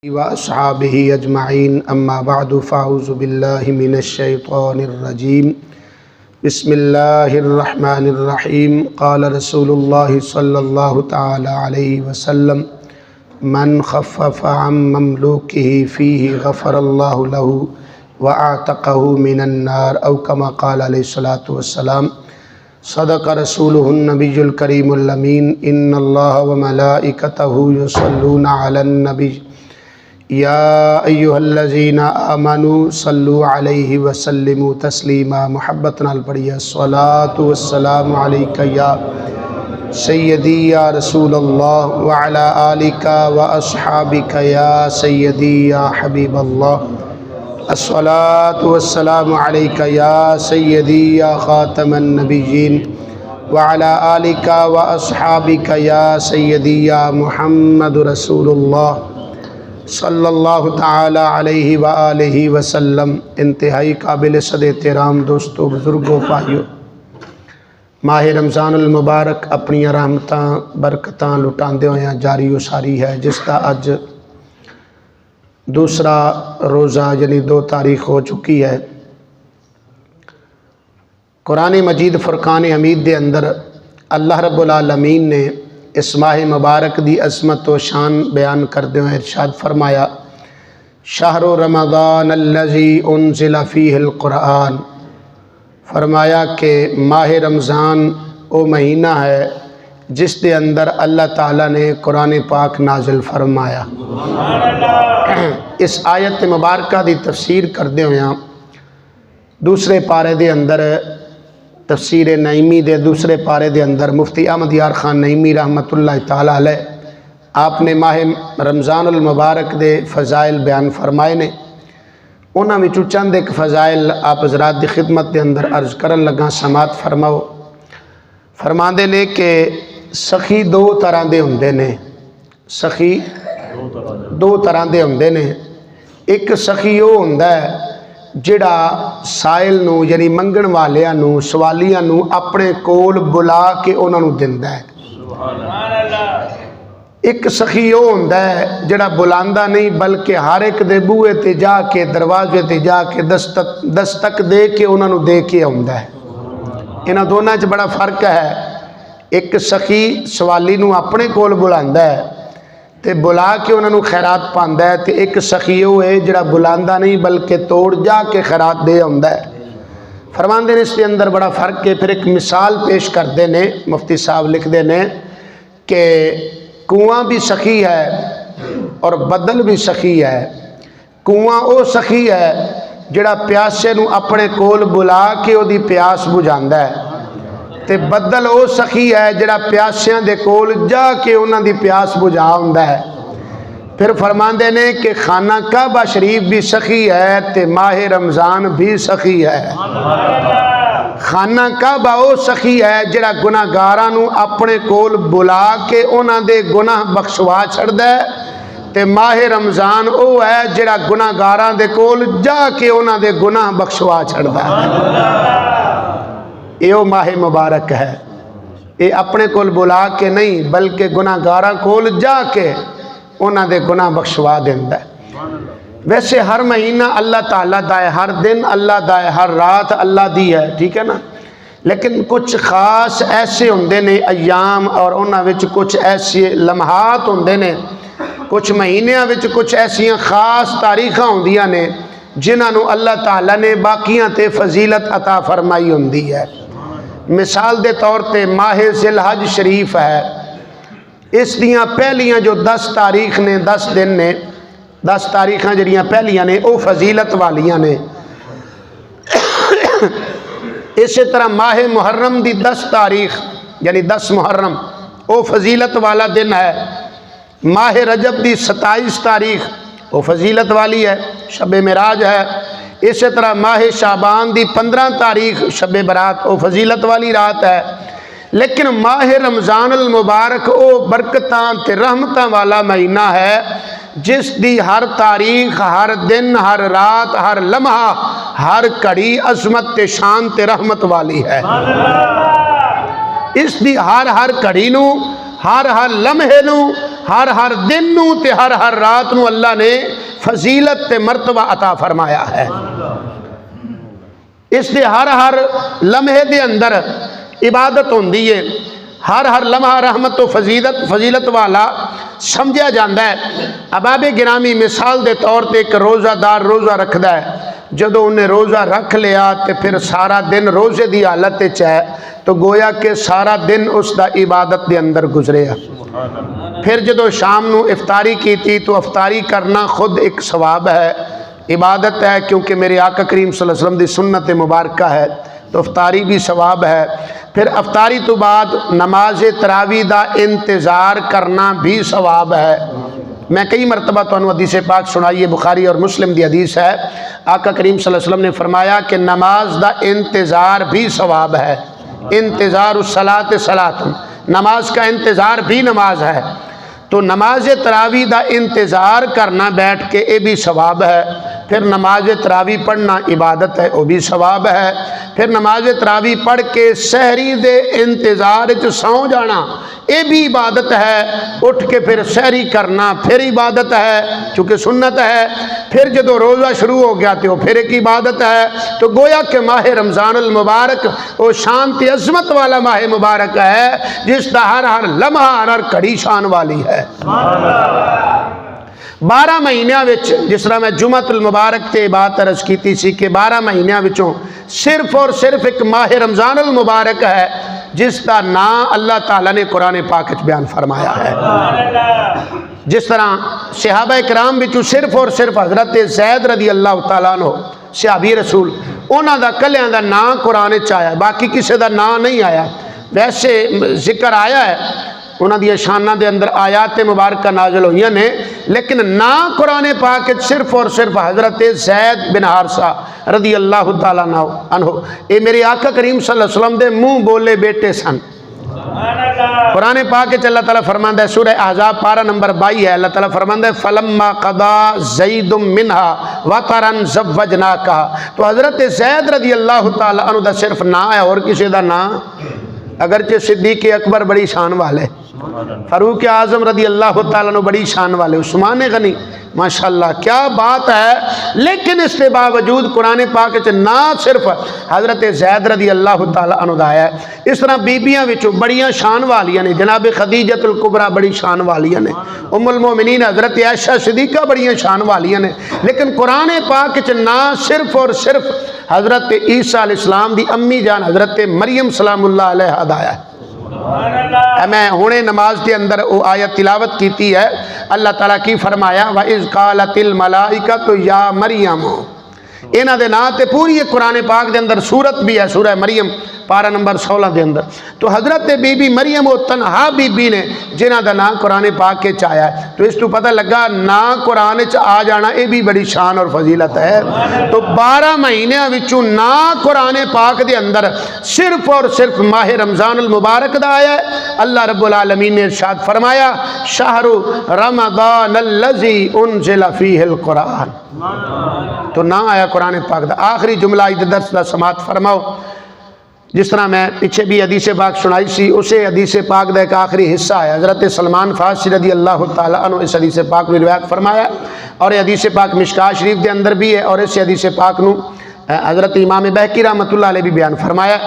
وأصحابه أجمعين أما بعد فأعوذ بالله من الشيطان الرجيم بسم الله الرحمن الرحيم قال رسول الله صلى الله تعالى عليه وسلم من خفف عن مملوكه فيه غفر الله له وأعتقه من النار أو كما قال عليه الصلاة والسلام صدق رسوله النبي الكريم الأمين إن الله وملائكته يصلون على النبي یا ایھا الذین آمنوا صلوا علیہ وسلموا تسلیما محبت نال پڑھیے الصلاۃ والسلام علیک یا سیدی یا رسول اللہ وعلی آلک واصحابک یا سیدی یا حبیب اللہ الصلاۃ والسلام علیک یا سیدی یا خاتم النبیین وعلی آلک واصحابک یا سیدی یا محمد رسول اللہ صلی اللہ تعالی علیہ وآلہ وسلم۔ انتہائی قابل صد احترام دوستو، بزرگوں، بھائیو، ماہ رمضان المبارک اپنی رحمتاں برکتاں لٹاندے ہویاں جاری و ساری ہے، جس کا اج دوسرا روزہ یعنی 2 تاریخ ہو چکی ہے۔ قرآن مجید فرقان حمید دے اندر اللہ رب العالمین نے اس ماہ مبارک دی عظمت و شان بیان کردے ہوئے ارشاد فرمایا، شہر رمضان الذی انزل فیہ القرآن، فرمایا کہ ماہ رمضان وہ مہینہ ہے جس دے اندر اللہ تعالیٰ نے قرآن پاک نازل فرمایا۔ اس آیت مبارکہ دی تفسیر کردے ہوئے دوسرے پارے دے اندر تفسیر نعیمی دے دوسرے پارے دے اندر مفتی احمد یار خان نعیمی رحمت اللہ تعالیٰ علیہ آپ نے ماہ رمضان المبارک دے فضائل بیان فرمائے نے۔ انہاں وچوں چند ایک فضائل آپ حضرات دی خدمت دے اندر عرض کرن لگا، سماعت فرماؤ۔ فرماندے نے کہ سخی 2 طرح دے ہوندے نے، سخی 2 طرح دے ہوندے نے۔ ایک سخی وہ ہوندا ہے جڑا سائل نو یعنی منگن والیاں نو سوالیاں نو اپنے کول بلا کے انہاں نو دیندا ہے۔ ایک سخی وہ ہوندا ہے جڑا بلاندا نہیں بلکہ ہر ایک دے بوئے تے جا کے دروازے تے جا کے دستک دے کے انہاں نو دے کے آوندا ہے۔ انہاں دونوں وچ بڑا فرق ہے۔ ایک سخی سوالی نو اپنے کول بلاندا ہے تے بلا کے انہاں نو خیرات پاندا ہے، تے ایک سخی وہ ہے جڑا بلاندا نہیں بلکہ توڑ جا کے خیرات دے آوندا ہے۔ فرماندے نے اس کے اندر بڑا فرق ہے۔ پھر ایک مثال پیش کردے نے، مفتی صاحب لکھ دے نے کہ کنواں بھی سخی ہے اور بدل بھی سخی ہے۔ کنواں او سخی ہے جڑا پیاسے نو اپنے کول بلا کے او دی پیاس بجھاندا ہے، تے بدل او سخی ہے جڑا پیاسیاں دے کول جا کے انہاں دی پیاس بجھا ہوندا ہے۔ پھر فرماندے نے کہ خانہ کعبہ شریف بھی سخی ہے تے ماہ رمضان بھی سخی ہے۔ خانہ کعبہ او سخی ہے جڑا گناہگاراں نو اپنے کول بلا کے انہاں دے گناہ بخشوا چھڑدا ہے، تے ماہ رمضان او ہے جڑا گناہگاراں دے کول جا کے انہاں دے گناہ بخشوا چھڑدا ہے۔ یہ ماہ مبارک ہے، یہ اپنے کول بلا کے نہیں بلکہ گناہگاراں کول جا کے انہاں دے گناہ بخشوا دیندا ہے۔ ویسے ہر مہینہ اللہ تعالیٰ دا ہے، ہر دن اللہ دا ہے، ہر رات اللہ دی ہے، ٹھیک ہے نا، لیکن کچھ خاص ایسے ہوندے نے ایام اور انہاں وچ کچھ ایسے لمحات ہوندے نے، کچھ مہینیاں وچ کچھ ایسیاں خاص تاریخاں ہوندیاں نے جنہاں نو اللہ تعالیٰ نے باقیاں تے فضیلت عطا فرمائی ہوندی ہے۔ مثال دے طور تے ماہ ذی الحج شریف ہے، اس دیاں پہلیاں جو 10 تاریخ نے، 10 دن نے، 10 تاریخاں جڑیاں پہلیاں نے او فضیلت والیاں نے۔ اسی طرح ماہ محرم دی 10 تاریخ یعنی 10 محرم او فضیلت والا دن ہے۔ ماہ رجب دی 27 تاریخ وہ فضیلت والی ہے، شب معراج ہے۔ اسی طرح ماہ شعبان دی 15 تاریخ شب برات وہ فضیلت والی رات ہے۔ لیکن ماہ رمضان المبارک او برکتاں تے رحمتاں والا مہینہ ہے جس دی ہر تاریخ، ہر دن، ہر رات، ہر لمحہ، ہر کڑی عظمت تے شان تے رحمت والی ہے۔ اس دی ہر کڑی نو، ہر لمحے نو ہر دن نو تے ہر رات نو اللہ نے فضیلت تے مرتبہ عطا فرمایا ہے۔ اس دے ہر لمحے دے اندر عبادت ہوندی ہے، ہر لمحہ رحمت و فضیلت والا سمجھا جاندہ ہے۔ احباب گرامی مثال دے طور تے ایک روزہ دار روزہ رکھدا ہے، جدو انہیں روزہ رکھ لیا تے پھر سارا دن روزے دی حالت ہے تو گویا کہ سارا دن اس دا عبادت دے اندر گزرے ہے۔ پھر جدو شام نو افطاری کی تھی تو افطاری کرنا خود ایک ثواب ہے، عبادت ہے، کیونکہ میرے آقا کریم صلی اللہ علیہ وسلم دی سنت مبارکہ ہے تو افطاری بھی ثواب ہے۔ پھر افطاری تو بعد نماز تراویح دا انتظار کرنا بھی ثواب ہے۔ میں کئی مرتبہ تو حدیث پاک سنائیے، بخاری اور مسلم دی حدیث ہے، آقا کریم صلی اللہ علیہ وسلم نے فرمایا کہ نماز دا انتظار بھی ثواب ہے۔ انتظار الصلاۃ صلاۃ، نماز کا انتظار بھی نماز ہے، تو نماز تراویح دا انتظار کرنا بیٹھ کے یہ بھی ثواب ہے۔ پھر نماز تراویح پڑھنا عبادت ہے، وہ بھی ثواب ہے۔ پھر نماز تراویح پڑھ کے سحری دے انتظار سو جانا یہ بھی عبادت ہے، اٹھ کے پھر سحری کرنا پھر عبادت ہے چونکہ سنت ہے۔ پھر جدو روزہ شروع ہو گیا تو پھر ایک عبادت ہے۔ تو گویا کہ ماہ رمضان المبارک وہ شانتی عظمت والا ماہ مبارک ہے جس کا ہر لمحہ ہر کڑی شان والی ہے۔ 12 مہینیاں وچ جس طرح میں جمعۃ المبارک تے بات عرض کیتی سی کہ 12 مہینیاں وچوں صرف اور صرف ایک ماہ رمضان المبارک ہے جس کا نام اللہ تعالیٰ نے قرآن پاک وچ بیان فرمایا ہے۔ جس طرح صحابہ کرام وچوں صرف اور صرف حضرت زید رضی اللہ تعالیٰ عنہ صحابی رسول انہاں دا کلیاں دا نام قرآن وچ آیا، باقی کسی دا نام نہیں آیا۔ ویسے ذکر آیا ہے، انہاں دی شانہ دے اندر آیات مبارکہ نازل ہوئی نے، لیکن نا قرآن پاک صرف اور صرف حضرت زید بن حارثہ رضی اللہ تعالیٰ عنہ اے میرے آقا کریم صلی اللہ علیہ وسلم دے منہ بولے بیٹے سن۔ قرآن پاک اللہ تعالیٰ فرماندہ ہے، سورہ احزاب پارہ نمبر 22 ہے، اللہ تعالیٰ فرماندہ ہے فَلَمَّا قَضَى زَيْدٌ مِّنْهَا وَطَرًا زَوَّجْنَاكَهَا۔ تو حضرت زید رضی اللہ تعالیٰ عنہ دا صرف نا ہے اور کسی دا نا، اگرچہ صدیق اکبر بڑی شان والے، فاروق اعظم رضی اللہ تعالیٰ عنہ بڑی شان والے، عثمان غنی ماشاءاللہ کیا بات ہے، لیکن اس کے باوجود قرآن پاک نہ صرف حضرت زید رضی اللہ تعالیٰ عنہ دا ہے۔ اس طرح بیبیاں وچوں بڑیاں شان والیاں نے، جناب خدیجۃ الکبریٰ بڑی شان والیاں نے، ام المومنین حضرت عائشہ صدیقہ بڑیاں شان والیاں نے، لیکن قرآن پاک نہ صرف اور صرف حضرت عیسیٰ علیہ السلام دی امی جان حضرت مریم سلام اللہ علیہ دایا ہے۔ میں ہونے نماز کے اندر وہ آیت تلاوت کیتی ہے، اللہ تعالیٰ کی فرمایا وَإِذْ قَالَتِ الْمَلَائِكَةُ يَا مَرْيَمُ، انہاں دے نا تے پوری قرآن پاک دے اندر سورت بھی ہے، سورہ مریم پارہ نمبر 16 دے اندر۔ تو حضرت بی بی مریم وہ تنہا بی بی نے جنہ دا نا قرآن پاک کے چایا ہے، تو اس تو پتہ لگا نا قرآن چ آ جانا یہ بھی بڑی شان اور فضیلت ہے۔ تو 12 مہینے وچوں نا قرآن پاک دے اندر صرف اور صرف ماہ رمضان المبارک دا آیا ہے۔ اللہ رب العالمین نے ارشاد فرمایا شہر رمضان الذی انزل فیہ القرآن، تو نہ آیا قرآن پاک دا۔ آخری جملہ درس دا سماعت فرماؤ، جس طرح میں پیچھے بھی حدیث پاک سنائی سی، اسے حدیث پاک دا ایک آخری حصہ ہے، حضرت سلمان فارسی رضی اللہ تعالیٰ عنہ اس حدیث پاک میں روایت فرمایا، اور یہ حدیث پاک مشکاہ شریف دے اندر بھی ہے، اور اس حدیث پاک نو حضرت امام بہقی رحمۃ اللہ علیہ بھی بیان فرمایا۔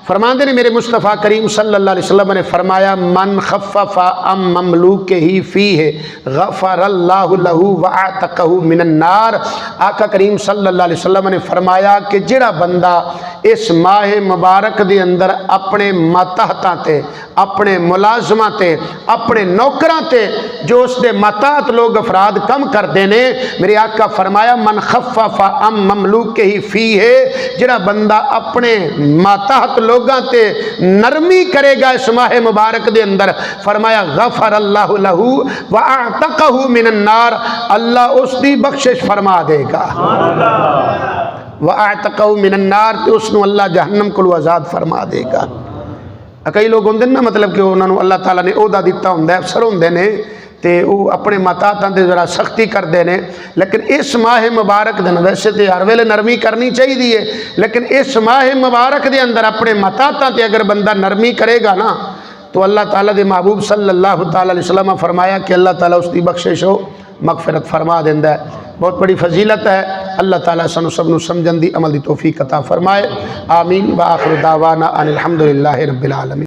فرماندے نے میرے مصطفیٰ کریم صلی اللہ علیہ وسلم نے فرمایا من خفف ام مملوکہ فیہ غفر اللہ لہو وعتقہ من النار۔ آقا کریم صلی اللہ علیہ وسلم نے فرمایا کہ جڑا بندہ اس ماہ مبارک دے اندر اپنے ماتحتاں تے، اپنے ملازماں تے، اپنے نوکراں تے جو اس دے ماتحت لوگ افراد کم کر دینے، میرے آقا فرمایا من خفف ام مملوکہ فیہ، جڑا بندہ اپنے ماتحت لوگ تے نرمی کرے گا اس ماہ مبارک دے اندر، فرمایا غفر اللہ لہو وَأَعْتَقَهُ مِنَ النَّارِ، اللہ اس دی بخشش فرما دے گا، وَأَعْتَقَهُ مِنَ النَّارِ، تو اس نو اللہ جہنم کو آزاد فرما دے گا۔ کئی لوگ ہوندے نا مطلب کہ انہوں نے اللہ تعالیٰ نے عہدہ دیتا ہوندہ ہے، افسر ہوندے نے تے وہ اپنے ماتحتاں تے ذرا سختی کر دینے، لیکن اس ماہ مبارک دن ویسے تے ہر ویلے نرمی کرنی چاہیے، لیکن اس ماہ مبارک دے اندر اپنے ماتحتاں تے اگر بندہ نرمی کرے گا نا تو اللہ تعالیٰ دے محبوب صلی اللہ تعالیٰ علیہ وسلم فرمایا کہ اللہ تعالیٰ اس دی بخشش ہو مغفرت فرما دیندہ ہے. بہت بڑی فضیلت ہے. اللہ تعالیٰ سنو سب نو سمجھن دی عمل دی توفیق عطا فرمائے. آمین. وآخر دعوانا ان الحمدللہ رب العالمین.